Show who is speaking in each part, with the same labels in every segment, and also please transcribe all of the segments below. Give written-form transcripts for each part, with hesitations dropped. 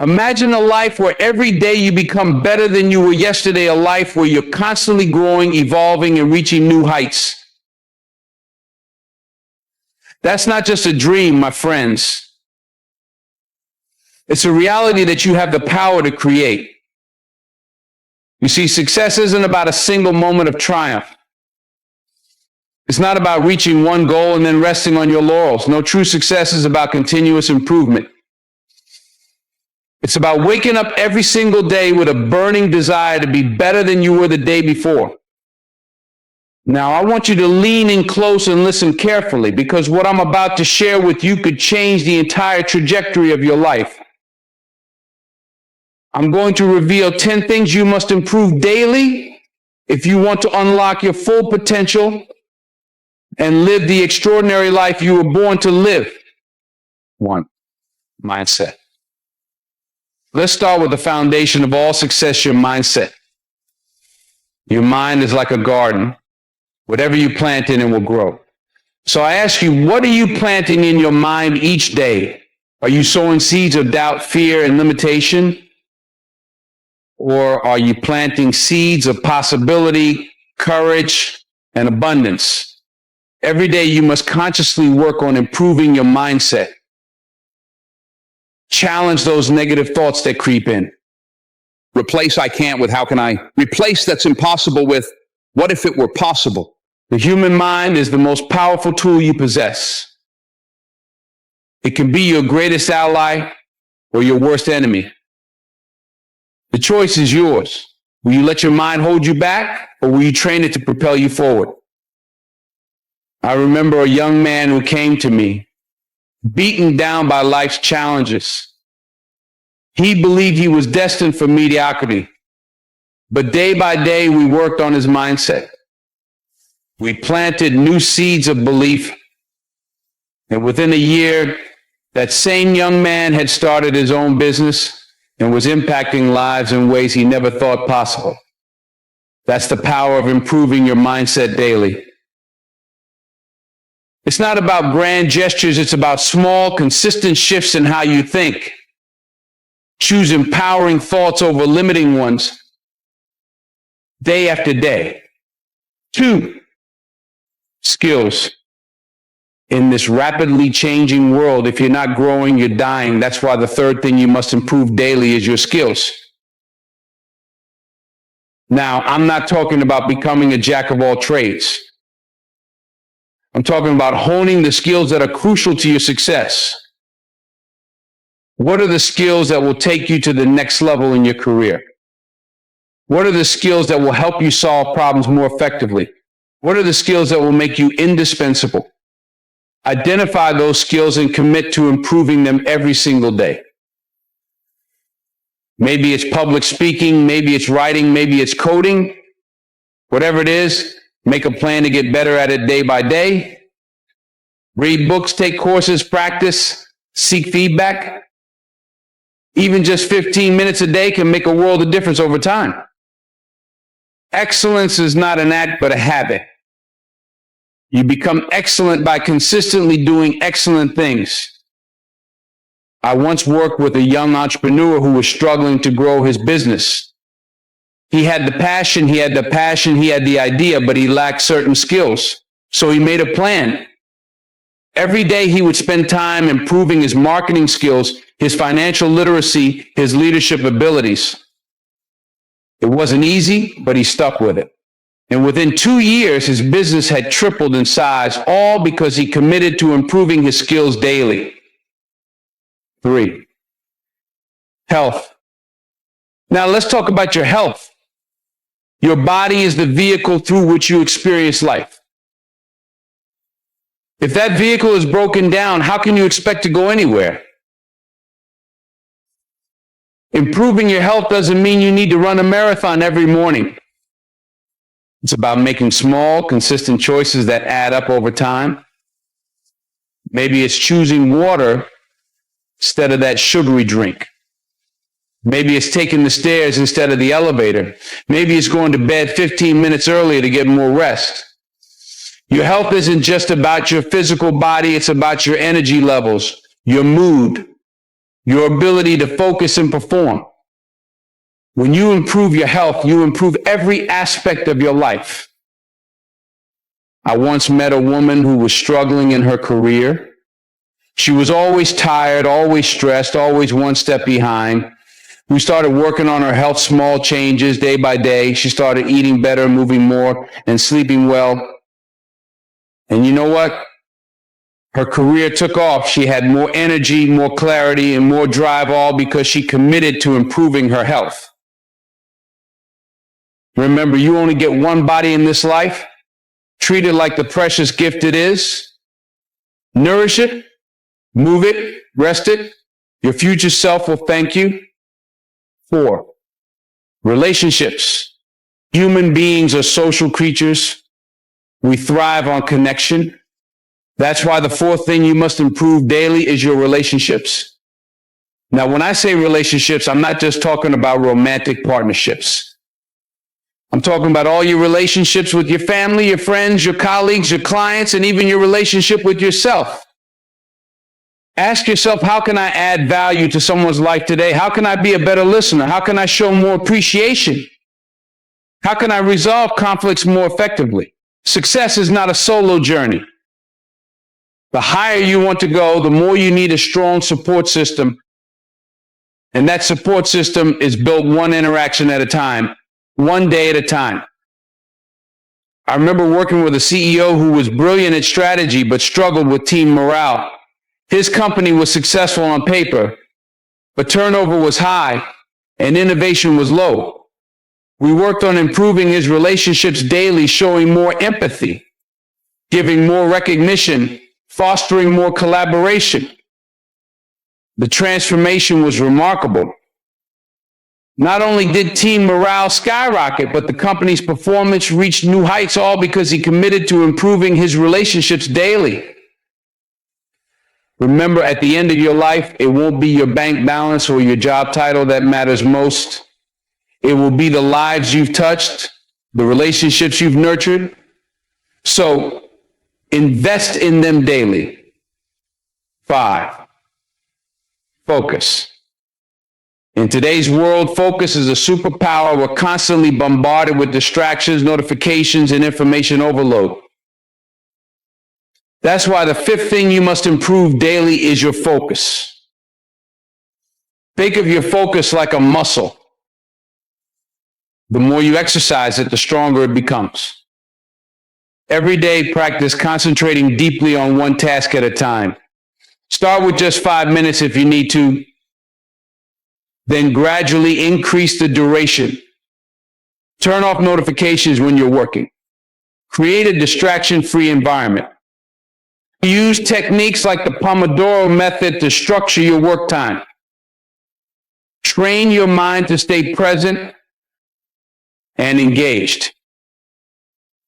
Speaker 1: Imagine a life where every day you become better than you were yesterday, a life where you're constantly growing, evolving, and reaching new heights. That's not just a dream, my friends. It's a reality that you have the power to create. You see, success isn't about a single moment of triumph. It's not about reaching one goal and then resting on your laurels. No, true success is about continuous improvement. It's about waking up every single day with a burning desire to be better than you were the day before. Now, I want you to lean in close and listen carefully, because what I'm about to share with you could change the entire trajectory of your life. I'm going to reveal 10 things you must improve daily if you want to unlock your full potential and live the extraordinary life you were born to live. 1, mindset. Let's start with the foundation of all success, your mindset. Your mind is like a garden. Whatever you plant in it will grow. So I ask you, what are you planting in your mind each day? Are you sowing seeds of doubt, fear, and limitation? Or are you planting seeds of possibility, courage, and abundance? Every day you must consciously work on improving your mindset. Challenge those negative thoughts that creep in. Replace I can't with how can I? Replace that's impossible with what if it were possible? The human mind is the most powerful tool you possess. It can be your greatest ally or your worst enemy. The choice is yours. Will you let your mind hold you back, or will you train it to propel you forward? I remember a young man who came to me, beaten down by life's challenges. He believed he was destined for mediocrity, but day by day we worked on his mindset. We planted new seeds of belief, and within a year, that same young man had started his own business and was impacting lives in ways he never thought possible. That's the power of improving your mindset daily. It's not about grand gestures, it's about small, consistent shifts in how you think. Choose empowering thoughts over limiting ones, day after day. 2, skills. In this rapidly changing world, if you're not growing, you're dying. That's why the third thing you must improve daily is your skills. Now, I'm not talking about becoming a jack of all trades. I'm talking about honing the skills that are crucial to your success. What are the skills that will take you to the next level in your career? What are the skills that will help you solve problems more effectively? What are the skills that will make you indispensable? Identify those skills and commit to improving them every single day. Maybe it's public speaking, maybe it's writing, maybe it's coding. Whatever it is, make a plan to get better at it day by day. Read books, take courses, practice, seek feedback. Even just 15 minutes a day can make a world of difference over time. Excellence is not an act, but a habit. You become excellent by consistently doing excellent things. I once worked with a young entrepreneur who was struggling to grow his business. He had the passion, he had the idea, but he lacked certain skills. So he made a plan. Every day he would spend time improving his marketing skills, his financial literacy, his leadership abilities. It wasn't easy, but he stuck with it. And within 2 years, his business had tripled in size, all because he committed to improving his skills daily. 3, health. Now let's talk about your health. Your body is the vehicle through which you experience life. If that vehicle is broken down, how can you expect to go anywhere? Improving your health doesn't mean you need to run a marathon every morning. It's about making small, consistent choices that add up over time. Maybe it's choosing water instead of that sugary drink. Maybe it's taking the stairs instead of the elevator. Maybe it's going to bed 15 minutes earlier to get more rest. Your health isn't just about your physical body, it's about your energy levels, your mood, your ability to focus and perform. When you improve your health, you improve every aspect of your life. I once met a woman who was struggling in her career. She was always tired, always stressed, always one step behind. We started working on her health, small changes day by day. She started eating better, moving more, and sleeping well. And you know what? Her career took off. She had more energy, more clarity, and more drive, all because she committed to improving her health. Remember, you only get one body in this life. Treat it like the precious gift it is. Nourish it, move it, rest it. Your future self will thank you. 4, relationships. Human beings are social creatures. We thrive on connection. That's why the 4th thing you must improve daily is your relationships. Now, when I say relationships, I'm not just talking about romantic partnerships. I'm talking about all your relationships with your family, your friends, your colleagues, your clients, and even your relationship with yourself. Ask yourself, how can I add value to someone's life today? How can I be a better listener? How can I show more appreciation? How can I resolve conflicts more effectively? Success is not a solo journey. The higher you want to go, the more you need a strong support system. And that support system is built one interaction at a time, one day at a time. I remember working with a CEO who was brilliant at strategy, but struggled with team morale. His company was successful on paper, but turnover was high and innovation was low. We worked on improving his relationships daily, showing more empathy, giving more recognition, fostering more collaboration. The transformation was remarkable. Not only did team morale skyrocket, but the company's performance reached new heights, all because he committed to improving his relationships daily. Remember, at the end of your life, it won't be your bank balance or your job title that matters most. It will be the lives you've touched, the relationships you've nurtured. So invest in them daily. 5, focus. In today's world, focus is a superpower. We're constantly bombarded with distractions, notifications, and information overload. That's why the 5th thing you must improve daily is your focus. Think of your focus like a muscle. The more you exercise it, the stronger it becomes. Every day, practice concentrating deeply on one task at a time. Start with just 5 minutes if you need to. Then gradually increase the duration. Turn off notifications when you're working. Create a distraction-free environment. Use techniques like the Pomodoro method to structure your work time. Train your mind to stay present and engaged.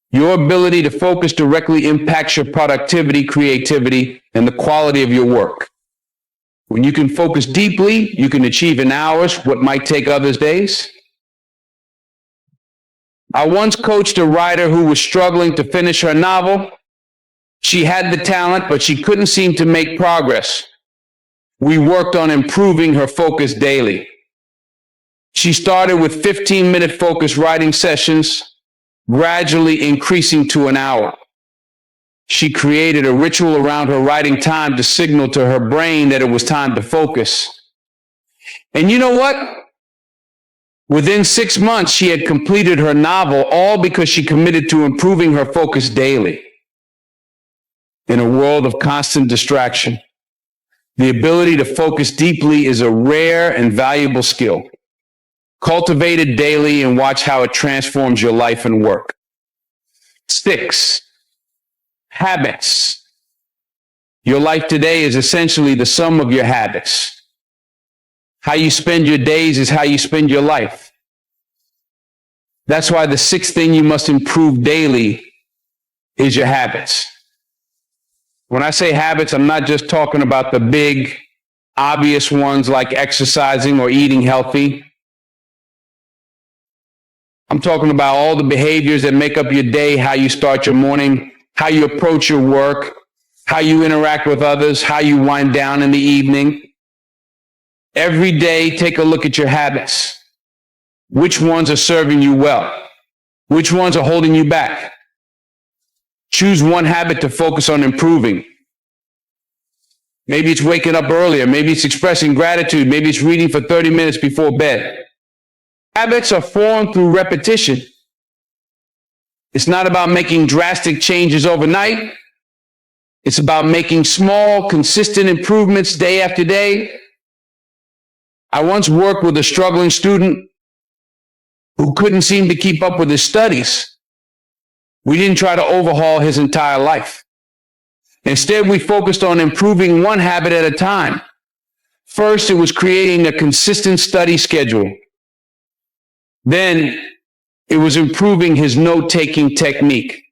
Speaker 1: Your ability to focus directly impacts your productivity, creativity, and the quality of your work. When you can focus deeply, you can achieve in hours what might take others days. I once coached a writer who was struggling to finish her novel. She had the talent, but she couldn't seem to make progress. We worked on improving her focus daily. She started with 15-minute focus writing sessions, gradually increasing to an hour. She created a ritual around her writing time to signal to her brain that it was time to focus. And you know what? Within 6 months, she had completed her novel, all because she committed to improving her focus daily. In a world of constant distraction, the ability to focus deeply is a rare and valuable skill. Cultivate it daily and watch how it transforms your life and work. 6, habits. Your life today is essentially the sum of your habits. How you spend your days is how you spend your life. That's why the 6th thing you must improve daily is your habits. When I say habits, I'm not just talking about the big, obvious ones like exercising or eating healthy. I'm talking about all the behaviors that make up your day, how you start your morning, how you approach your work, how you interact with others, how you wind down in the evening. Every day, take a look at your habits. Which ones are serving you well? Which ones are holding you back? Choose one habit to focus on improving. Maybe it's waking up earlier. Maybe it's expressing gratitude. Maybe it's reading for 30 minutes before bed. Habits are formed through repetition. It's not about making drastic changes overnight. It's about making small, consistent improvements day after day. I once worked with a struggling student who couldn't seem to keep up with his studies. We didn't try to overhaul his entire life. Instead, we focused on improving one habit at a time. First, it was creating a consistent study schedule. Then, it was improving his note-taking technique.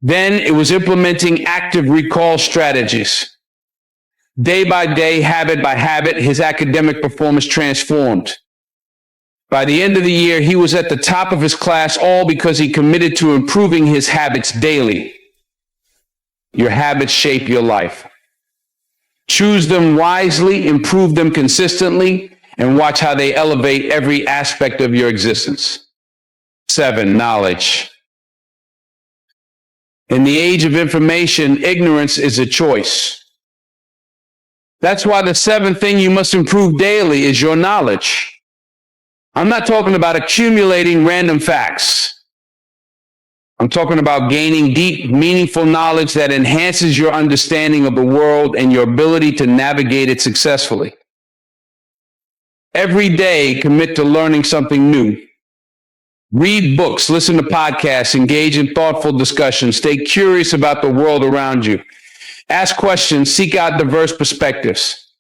Speaker 1: Then, it was implementing active recall strategies. Day by day, habit by habit, his academic performance transformed. By the end of the year, he was at the top of his class, all because he committed to improving his habits daily. Your habits shape your life. Choose them wisely, improve them consistently, and watch how they elevate every aspect of your existence. 7, knowledge. In the age of information, ignorance is a choice. That's why the 7th thing you must improve daily is your knowledge. I'm not talking about accumulating random facts. I'm talking about gaining deep, meaningful knowledge that enhances your understanding of the world and your ability to navigate it successfully. Every day, commit to learning something new. Read books, listen to podcasts, engage in thoughtful discussions, stay curious about the world around you. Ask questions, seek out diverse perspectives.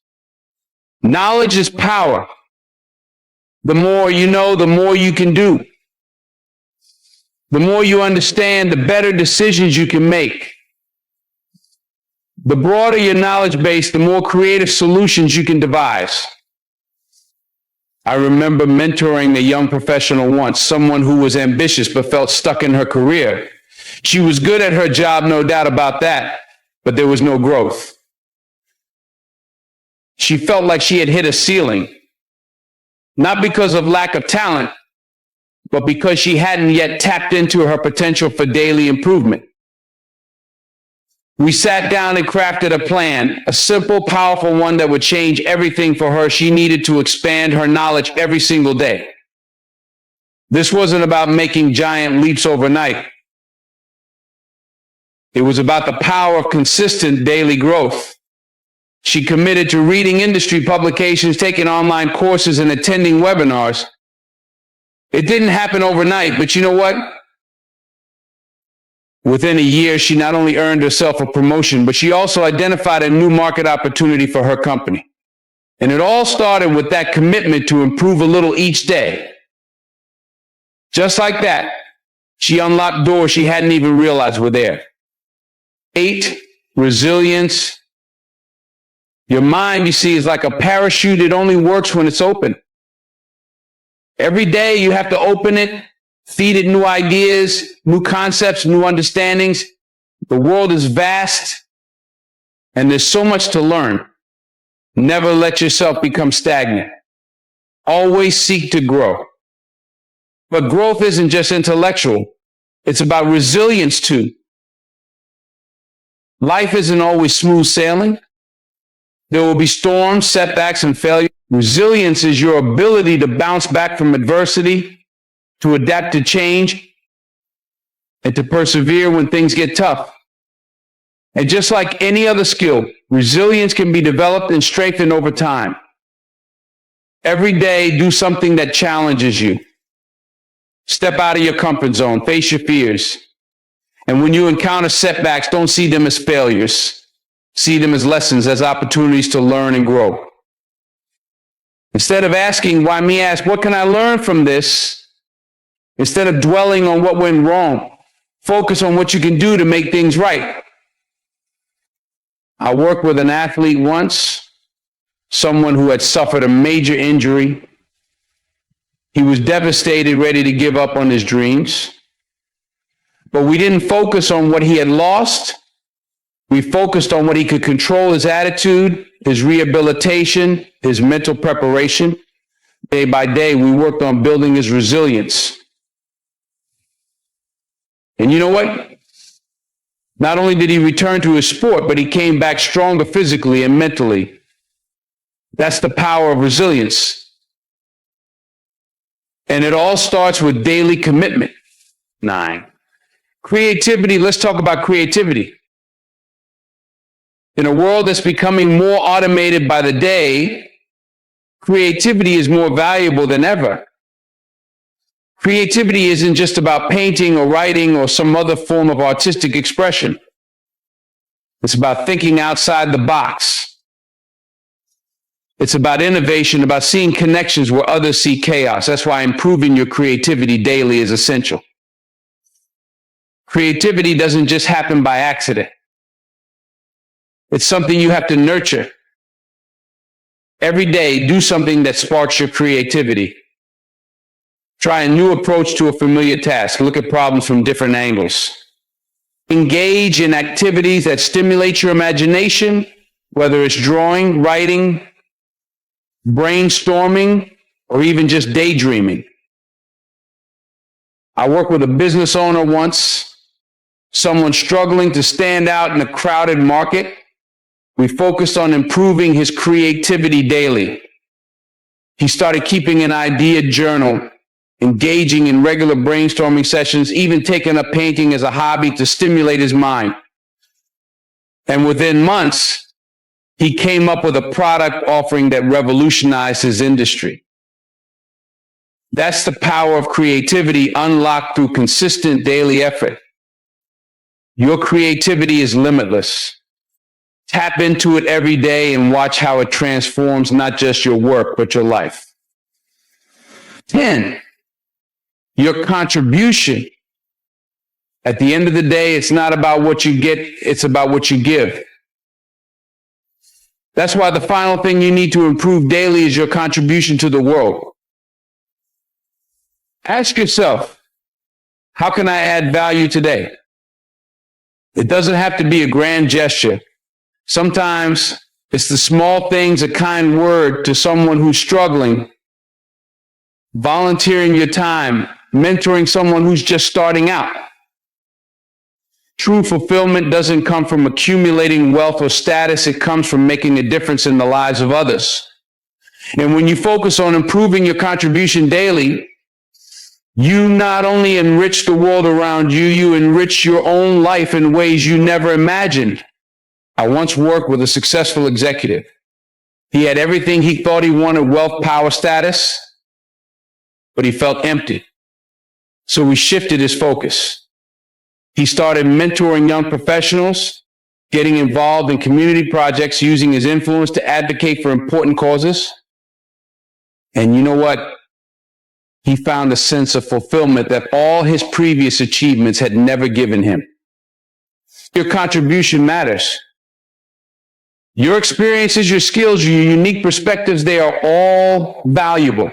Speaker 1: Knowledge is power. The more you know, the more you can do. The more you understand, the better decisions you can make. The broader your knowledge base, the more creative solutions you can devise. I remember mentoring a young professional once, someone who was ambitious but felt stuck in her career. She was good at her job, no doubt about that, but there was no growth. She felt like she had hit a ceiling, not because of lack of talent, but because she hadn't yet tapped into her potential for daily improvement. We sat down and crafted a plan, a simple, powerful one that would change everything for her. She needed to expand her knowledge every single day. This wasn't about making giant leaps overnight. It was about the power of consistent daily growth. She committed to reading industry publications, taking online courses, and attending webinars. It didn't happen overnight, but you know what? Within a year, she not only earned herself a promotion, but she also identified a new market opportunity for her company. And it all started with that commitment to improve a little each day. Just like that, she unlocked doors she hadn't even realized were there. 8, resilience. Your mind, you see, is like a parachute. It only works when it's open. Every day you have to open it, feed it new ideas, new concepts, new understandings. The world is vast, and there's so much to learn. Never let yourself become stagnant. Always seek to grow. But growth isn't just intellectual. It's about resilience too. Life isn't always smooth sailing. There will be storms, setbacks, and failure. Resilience is your ability to bounce back from adversity, to adapt to change, and to persevere when things get tough. And just like any other skill, resilience can be developed and strengthened over time. Every day, do something that challenges you. Step out of your comfort zone, face your fears. And when you encounter setbacks, don't see them as failures. See them as lessons, as opportunities to learn and grow. Instead of asking, why me, ask, what can I learn from this? Instead of dwelling on what went wrong, focus on what you can do to make things right. I worked with an athlete once, someone who had suffered a major injury. He was devastated, ready to give up on his dreams. But we didn't focus on what he had lost. We focused on what he could control, his attitude, his rehabilitation, his mental preparation. Day by day, we worked on building his resilience. And you know what? Not only did he return to his sport, but he came back stronger physically and mentally. That's the power of resilience. And it all starts with daily commitment. 9. Creativity. Let's talk about creativity. In a world that's becoming more automated by the day, creativity is more valuable than ever. Creativity isn't just about painting or writing or some other form of artistic expression. It's about thinking outside the box. It's about innovation, about seeing connections where others see chaos. That's why improving your creativity daily is essential. Creativity doesn't just happen by accident. It's something you have to nurture. Every day, do something that sparks your creativity. Try a new approach to a familiar task. Look at problems from different angles. Engage in activities that stimulate your imagination, whether it's drawing, writing, brainstorming, or even just daydreaming. I worked with a business owner once, someone struggling to stand out in a crowded market. We focused on improving his creativity daily. He started keeping an idea journal, engaging in regular brainstorming sessions, even taking up painting as a hobby to stimulate his mind. And within months, he came up with a product offering that revolutionized his industry. That's the power of creativity unlocked through consistent daily effort. Your creativity is limitless. Tap into it every day and watch how it transforms not just your work, but your life. 10, your contribution. At the end of the day, it's not about what you get, it's about what you give. That's why the final thing you need to improve daily is your contribution to the world. Ask yourself, how can I add value today? It doesn't have to be a grand gesture. Sometimes it's the small things, a kind word to someone who's struggling, volunteering your time, mentoring someone who's just starting out. True fulfillment doesn't come from accumulating wealth or status. It comes from making a difference in the lives of others. And when you focus on improving your contribution daily, you not only enrich the world around you, you enrich your own life in ways you never imagined. I once worked with a successful executive. He had everything he thought he wanted, wealth, power, status, but he felt empty. So we shifted his focus. He started mentoring young professionals, getting involved in community projects, using his influence to advocate for important causes. And you know what? He found a sense of fulfillment that all his previous achievements had never given him. Your contribution matters. Your experiences, your skills, your unique perspectives, they are all valuable.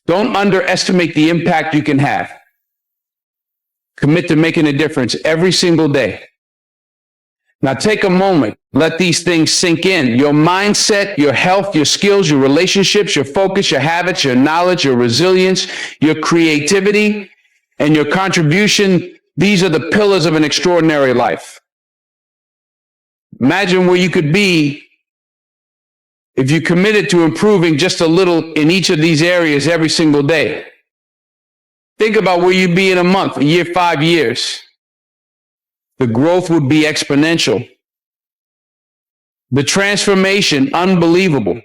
Speaker 1: Don't underestimate the impact you can have. Commit to making a difference every single day. Now take a moment. Let these things sink in. Your mindset, your health, your skills, your relationships, your focus, your habits, your knowledge, your resilience, your creativity, and your contribution. These are the pillars of an extraordinary life. Imagine where you could be if you committed to improving just a little in each of these areas every single day. Think about where you'd be in a month, a year, 5 years. The growth would be exponential. The transformation, unbelievable.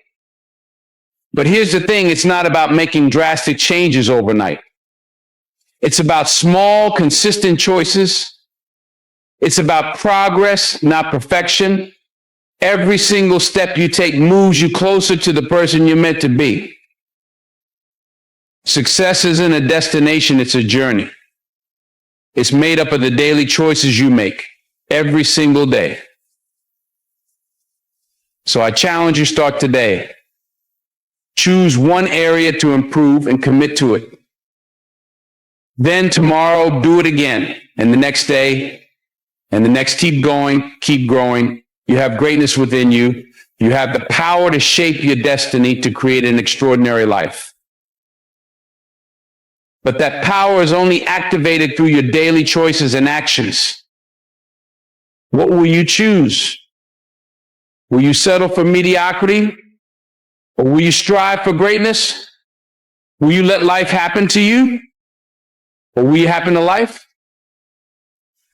Speaker 1: But here's the thing, it's not about making drastic changes overnight. It's about small, consistent choices. It's about progress, not perfection. Every single step you take moves you closer to the person you're meant to be. Success isn't a destination, it's a journey. It's made up of the daily choices you make every single day. So I challenge you, start today. Choose one area to improve and commit to it. Then tomorrow, do it again. And the next day, and the next, keep going, keep growing, You have greatness within you. You have the power to shape your destiny to create an extraordinary life. But that power is only activated through your daily choices and actions. What will you choose? Will you settle for mediocrity? Or will you strive for greatness? Will you let life happen to you? Or will you happen to life?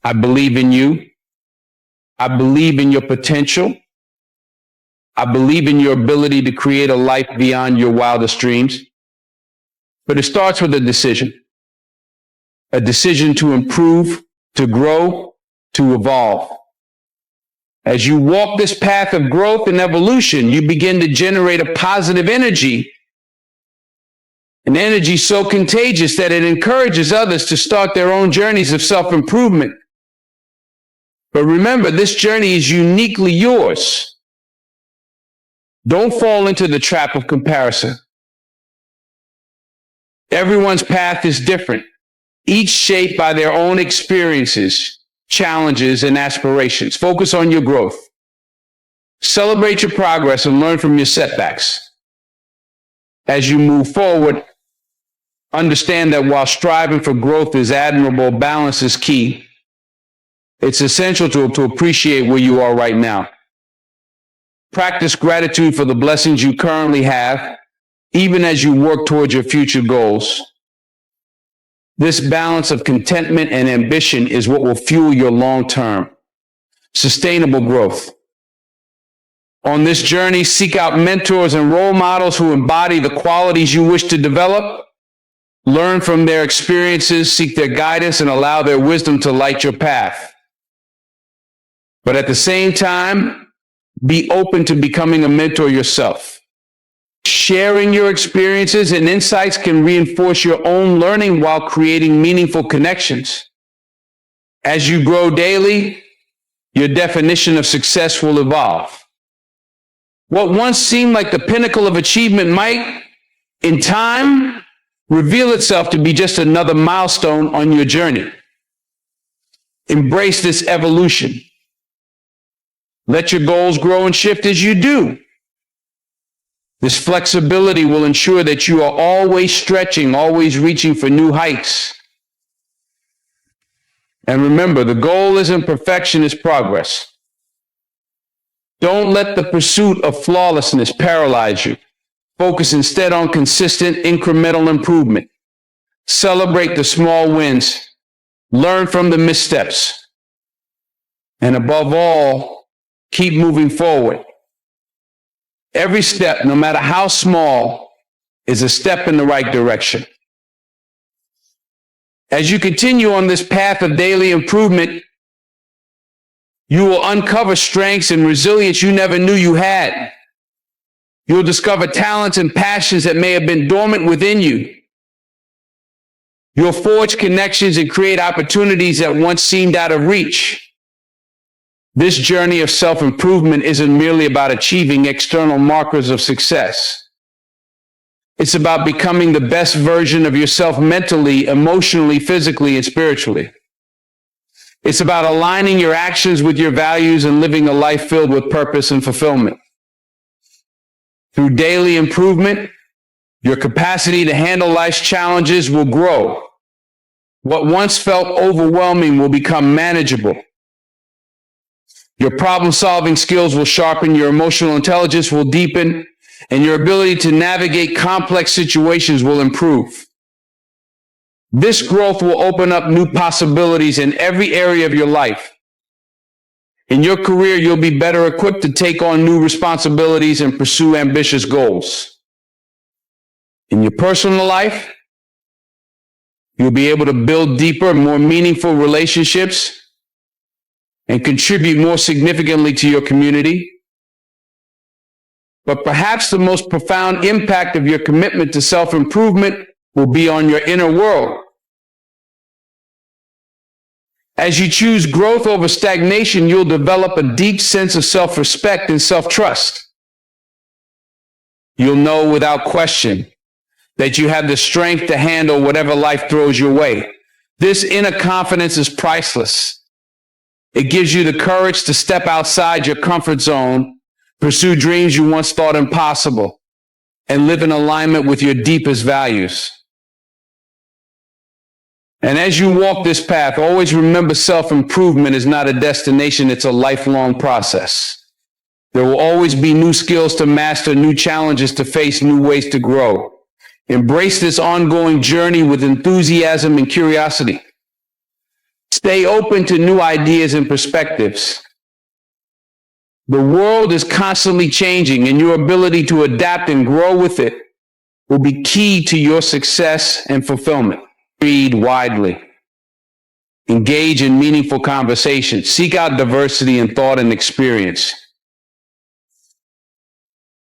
Speaker 1: I believe in you. I believe in your potential. I believe in your ability to create a life beyond your wildest dreams. But it starts with a decision to improve, to grow, to evolve. As you walk this path of growth and evolution, you begin to generate a positive energy, an energy so contagious that it encourages others to start their own journeys of self-improvement. But remember, this journey is uniquely yours. Don't fall into the trap of comparison. Everyone's path is different, each shaped by their own experiences, challenges, and aspirations. Focus on your growth. Celebrate your progress and learn from your setbacks. As you move forward, understand that while striving for growth is admirable, balance is key. It's essential to appreciate where you are right now. Practice gratitude for the blessings you currently have, even as you work towards your future goals. This balance of contentment and ambition is what will fuel your long-term, sustainable growth. On this journey, seek out mentors and role models who embody the qualities you wish to develop. Learn from their experiences, seek their guidance, and allow their wisdom to light your path. But at the same time, be open to becoming a mentor yourself. Sharing your experiences and insights can reinforce your own learning while creating meaningful connections. As you grow daily, your definition of success will evolve. What once seemed like the pinnacle of achievement might, in time, reveal itself to be just another milestone on your journey. Embrace this evolution. Let your goals grow and shift as you do. This flexibility will ensure that you are always stretching, always reaching for new heights. And remember, the goal isn't perfection, it's progress. Don't let the pursuit of flawlessness paralyze you. Focus instead on consistent, incremental improvement. Celebrate the small wins. Learn from the missteps. And above all, keep moving forward. Every step, no matter how small, is a step in the right direction. As you continue on this path of daily improvement, you will uncover strengths and resilience you never knew you had. You'll discover talents and passions that may have been dormant within you. You'll forge connections and create opportunities that once seemed out of reach. This journey of self-improvement isn't merely about achieving external markers of success. It's about becoming the best version of yourself mentally, emotionally, physically, and spiritually. It's about aligning your actions with your values and living a life filled with purpose and fulfillment. Through daily improvement, your capacity to handle life's challenges will grow. What once felt overwhelming will become manageable. Your problem-solving skills will sharpen, your emotional intelligence will deepen, and your ability to navigate complex situations will improve. This growth will open up new possibilities in every area of your life. In your career, you'll be better equipped to take on new responsibilities and pursue ambitious goals. In your personal life, you'll be able to build deeper, more meaningful relationships and contribute more significantly to your community. But perhaps the most profound impact of your commitment to self-improvement will be on your inner world. As you choose growth over stagnation, you'll develop a deep sense of self-respect and self-trust. You'll know without question that you have the strength to handle whatever life throws your way. This inner confidence is priceless. It gives you the courage to step outside your comfort zone, pursue dreams you once thought impossible, and live in alignment with your deepest values. And as you walk this path, always remember self-improvement is not a destination, it's a lifelong process. There will always be new skills to master, new challenges to face, new ways to grow. Embrace this ongoing journey with enthusiasm and curiosity. Stay open to new ideas and perspectives. The world is constantly changing, and your ability to adapt and grow with it will be key to your success and fulfillment. Read widely. Engage in meaningful conversations. Seek out diversity in thought and experience.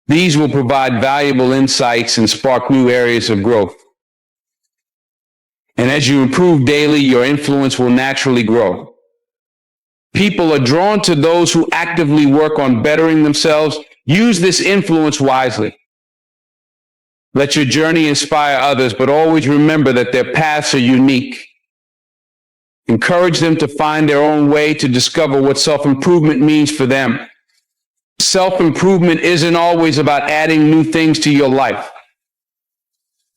Speaker 1: These will provide valuable insights and spark new areas of growth. And as you improve daily, your influence will naturally grow. People are drawn to those who actively work on bettering themselves. Use this influence wisely. Let your journey inspire others, but always remember that their paths are unique. Encourage them to find their own way to discover what self-improvement means for them. Self-improvement isn't always about adding new things to your life.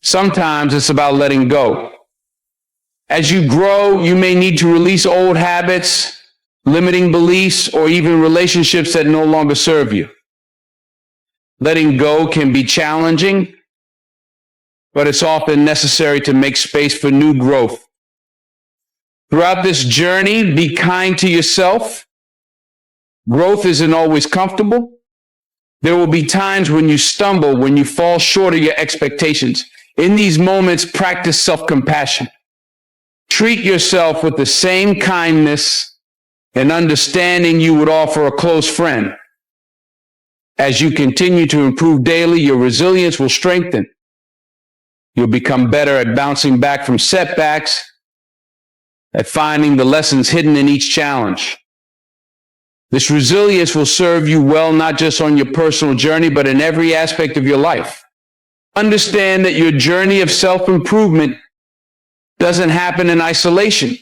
Speaker 1: Sometimes it's about letting go. As you grow, you may need to release old habits, limiting beliefs, or even relationships that no longer serve you. Letting go can be challenging, but it's often necessary to make space for new growth. Throughout this journey, be kind to yourself. Growth isn't always comfortable. There will be times when you stumble, when you fall short of your expectations. In these moments, practice self-compassion. Treat yourself with the same kindness and understanding you would offer a close friend. As you continue to improve daily, your resilience will strengthen. You'll become better at bouncing back from setbacks, at finding the lessons hidden in each challenge. This resilience will serve you well, not just on your personal journey, but in every aspect of your life. Understand that your journey of self-improvement doesn't happen in isolation.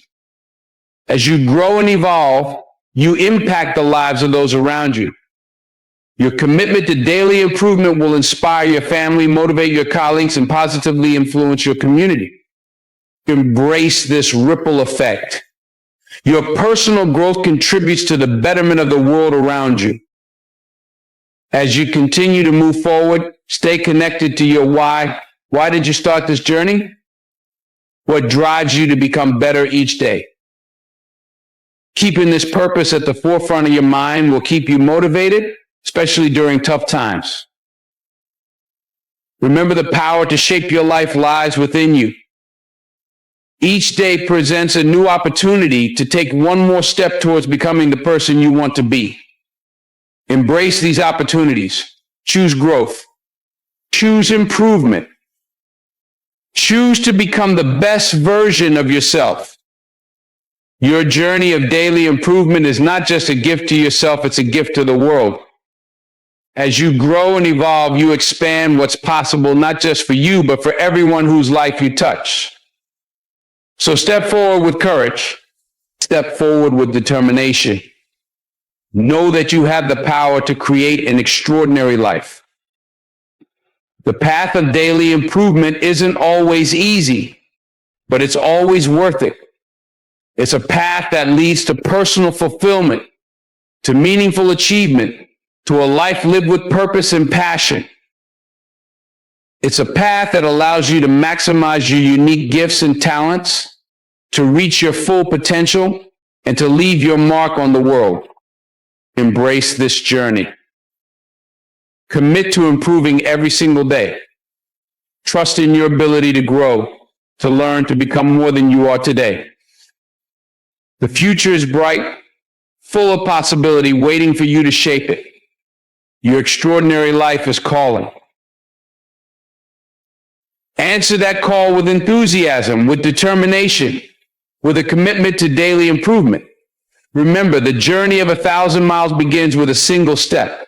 Speaker 1: As you grow and evolve, you impact the lives of those around you. Your commitment to daily improvement will inspire your family, motivate your colleagues, and positively influence your community. Embrace this ripple effect. Your personal growth contributes to the betterment of the world around you. As you continue to move forward, stay connected to your why. Why did you start this journey? What drives you to become better each day? Keeping this purpose at the forefront of your mind will keep you motivated, especially during tough times. Remember, the power to shape your life lies within you. Each day presents a new opportunity to take one more step towards becoming the person you want to be. Embrace these opportunities. Choose growth. Choose improvement. Choose to become the best version of yourself. Your journey of daily improvement is not just a gift to yourself, it's a gift to the world. As you grow and evolve, you expand what's possible, not just for you, but for everyone whose life you touch. So step forward with courage. Step forward with determination. Know that you have the power to create an extraordinary life. The path of daily improvement isn't always easy, but it's always worth it. It's a path that leads to personal fulfillment, to meaningful achievement, to a life lived with purpose and passion. It's a path that allows you to maximize your unique gifts and talents, to reach your full potential, and to leave your mark on the world. Embrace this journey. Commit to improving every single day. Trust in your ability to grow, to learn, to become more than you are today. The future is bright, full of possibility, waiting for you to shape it. Your extraordinary life is calling. Answer that call with enthusiasm, with determination, with a commitment to daily improvement. Remember, the journey of 1,000 miles begins with a single step.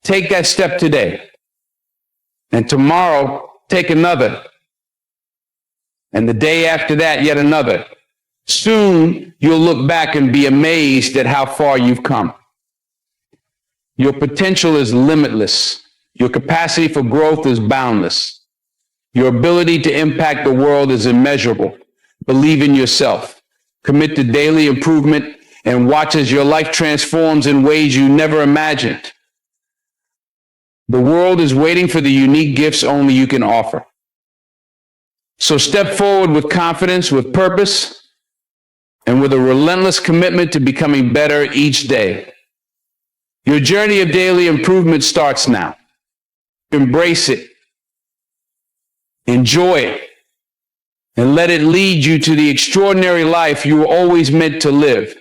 Speaker 1: Take that step today. And tomorrow, take another. And the day after that, yet another. Soon, you'll look back and be amazed at how far you've come. Your potential is limitless. Your capacity for growth is boundless. Your ability to impact the world is immeasurable. Believe in yourself. Commit to daily improvement and watch as your life transforms in ways you never imagined. The world is waiting for the unique gifts only you can offer. So step forward with confidence, with purpose, and with a relentless commitment to becoming better each day. Your journey of daily improvement starts now. Embrace it. Enjoy it. And let it lead you to the extraordinary life you were always meant to live.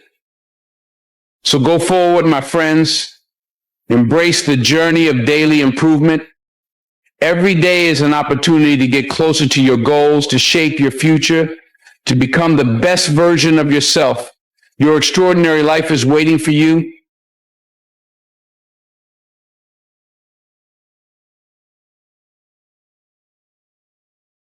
Speaker 1: So go forward, my friends. Embrace the journey of daily improvement. Every day is an opportunity to get closer to your goals, to shape your future, to become the best version of yourself. Your extraordinary life is waiting for you.